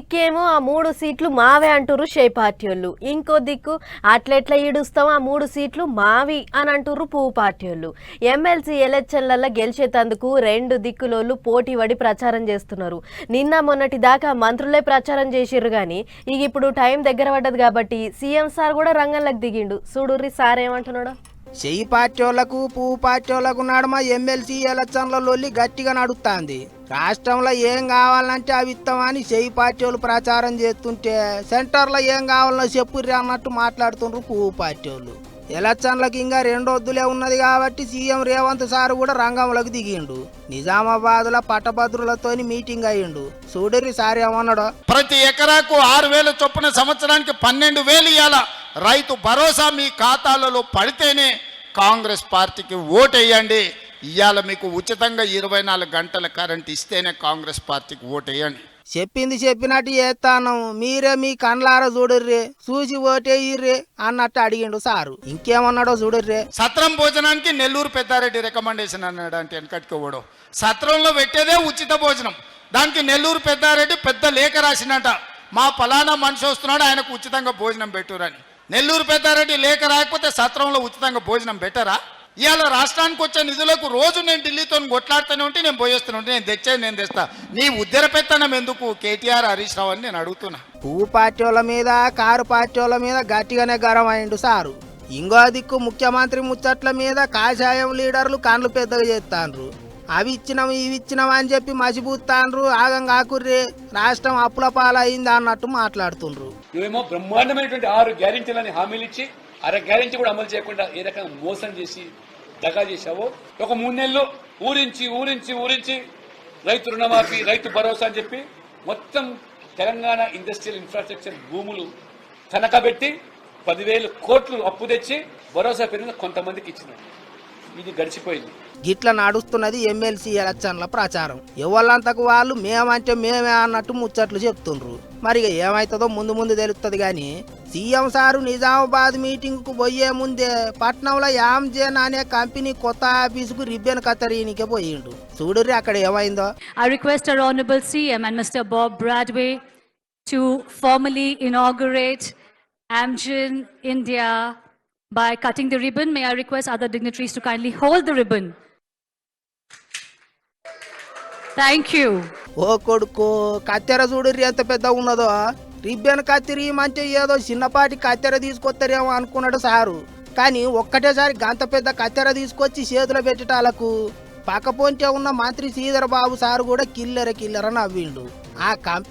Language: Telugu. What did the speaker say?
దిక్కేమో ఆ 3 సీట్లు మావే అంటురు షే పార్టీ వాళ్ళు. ఇంకో దిక్కు అట్లెట్లా ఈడుస్తాం ఆ 3 సీట్లు మావి అని అంటుర్రు పువ్వు పార్టీ వాళ్ళు. ఎమ్మెల్సీ ఎలక్షన్లలో గెలిచేతందుకు 2 దిక్కులోళ్ళు పోటీ పడి ప్రచారం చేస్తున్నారు. నిన్న మొన్నటి దాకా మంత్రులే ప్రచారం చేసిర్రు కానీ ఇక ఇప్పుడు టైం దగ్గర పడ్డది కాబట్టి సీఎం సార్ కూడా రంగంలోకి దిగిండు. చూడుర్రి సార్ ఏమంటున్నాడు. చెయ్యి పార్టీ వాళ్ళకు పువ్వు పార్టీ వాళ్ళకు నడుమ ఎమ్మెల్సీ ఎలక్షన్ల లొల్లి గట్టిగా నడుస్తుంది. రాష్ట్రంలో ఏం కావాలంటే అవి ఇస్తామని చెయ్యి పార్టీ వాళ్ళు ప్రచారం చేస్తుంటే సెంటర్లో ఏం కావాలనో చెప్పుర్రి అన్నట్టు మాట్లాడుతుండ్రు పువ్వు పార్టీ వాళ్ళు. ఎలక్షన్లకు ఇంకా 2 రోజులే ఉన్నది కాబట్టి సీఎం రేవంత్ సార్ కూడా రంగంలోకి దిగిండు. నిజామాబాద్ లో పట్టభద్రులతో మీటింగ్ అయ్యిండు. చూడరి సార్ ఏమన్నాడు. ప్రతి ఎకరాకు 6,000 చొప్పున సంవత్సరానికి 12,000 ఇవ్వాల. రైతు భరోసా మీ ఖాతాలలో పడితేనే కాంగ్రెస్ పార్టీకి ఓటేయండి. ఇవాళ మీకు ఉచితంగా 24 గంటల కరెంట్ ఇస్తేనే కాంగ్రెస్ పార్టీకి ఓటేయండి. చెప్పింది చెప్పినట్టు చేస్తాను. మీరే మీ కండ్లారా చూడర్రే, చూసి ఓటేయ్యర్రే అన్నట్టు అడిగిండు సారు. ఇంకేమన్నాడో చూడర్రే. సత్రం భోజనానికి నెల్లూరు పెద్దారెడ్డి రికమెండేషన్ అన్నాడు. అంటే వెనకటికి ఓడో సత్రంలో పెట్టేదే ఉచిత భోజనం. దానికి నెల్లూరు పెద్దారెడ్డి పెద్ద లేఖ రాసినట. మా ఫలానా మనిషి వస్తున్నాడు, ఆయనకు ఉచితంగా భోజనం పెట్టురని. నెల్లూరు పెద్దారెడ్డి లేఖ రాకపోతే సత్రంలో ఉచితంగా భోజనం పెట్టరా? ఇవాళ రాష్ట్రానికి వచ్చే నిధులకు రోజు నేను ఢిల్లీతో కొట్లాడుతూనే ఉంటే నేను పోయేస్తూనే ఉంటే నేను తెచ్చేది నేను తెస్తా. నీ ఉద్దర పెత్తనం ఎందుకు కేటీఆర్ హరీష్ రావు అని నేను అడుగుతున్నా. పువ్వు పార్టీ వాళ్ళ మీద కారు పార్టీ వాళ్ళ మీద గట్టిగానే గరం అయిండు సారు. ఇంకో దిక్కు ముఖ్యమంత్రి ముచ్చట్ల మీద కాషాయం లీడర్లు కండ్లు పెద్దగా చేస్తాండ్రు. అవి ఇచ్చినాం ఇవి ఇచ్చినాం అని చెప్పి మసిబూస్తాండ్రు. ఆగం కాకుర్రే రాష్ట్రం అప్పుల పాలైంది అన్నట్టు మాట్లాడుతుండ్రు. నువ్వేమో బ్రహ్మాండమైనటువంటి 6 గ్యారెంటీలని హామీలు ఇచ్చి అర గ్యారెంటీ కూడా అమలు చేయకుండా ఏ రకంగా మోసం చేసి దగా చేశావో. ఒక 3 నెలలు ఊరించి రైతు రుణమాఫీ, రైతు భరోసా అని చెప్పి మొత్తం తెలంగాణ ఇండస్ట్రియల్ ఇన్ఫ్రాస్ట్రక్చర్ భూములు తనఖబెట్టి 10,000 కోట్లు అప్పు తెచ్చి భరోసా పేరున కొంతమందికి ఇచ్చినాడు. ఇది గడిచిపోయింది. గిట్ల నడుస్తున్నది ఎమ్మెల్సీ ఎలక్షన్ల ప్రచారం. ఎవళ్ళంతకు వాళ్ళు మేమంటే మేమే అన్నట్టు ముచ్చట్లు చెప్తుండ్రు. మరి ఏమైతుందో ముందు తెలుస్తుంది గాని సీఎం సారు నిజామాబాద్ మీటింగ్ కు పోయే ముందే పట్నంలో యామ్జేన్ అనే కంపెనీ కొత్త ఆఫీసుకు రిబ్బన్ కత్తరీనికే పోయిండు. చూడుర్రి అక్కడ ఏమైందో. I request our Honorable CM and Mr. Bob Bradway to formally inaugurate Amgen India by cutting the ribbon. May I request other dignitaries to kindly hold the ribbon. Thank you. ఓ కొడుకు కత్తెర చూడుర్రి ఎంత పెద్ద ఉన్నదో. రిబ్బన్ కత్తిరి మంచి ఏదో చిన్నపాటి కత్తెర తీసుకొస్తారేమో అనుకున్నాడు సారు. కానీ ఒక్కటేసారి గంత పెద్ద కత్తెర తీసుకొచ్చి చేతులు పెట్టేటాలకు పక్క పొంటే ఉన్న మంత్రి శ్రీధర్ బాబు సారు కూడా కిల్లెర నవ్విండు. ఆ కంపెనీ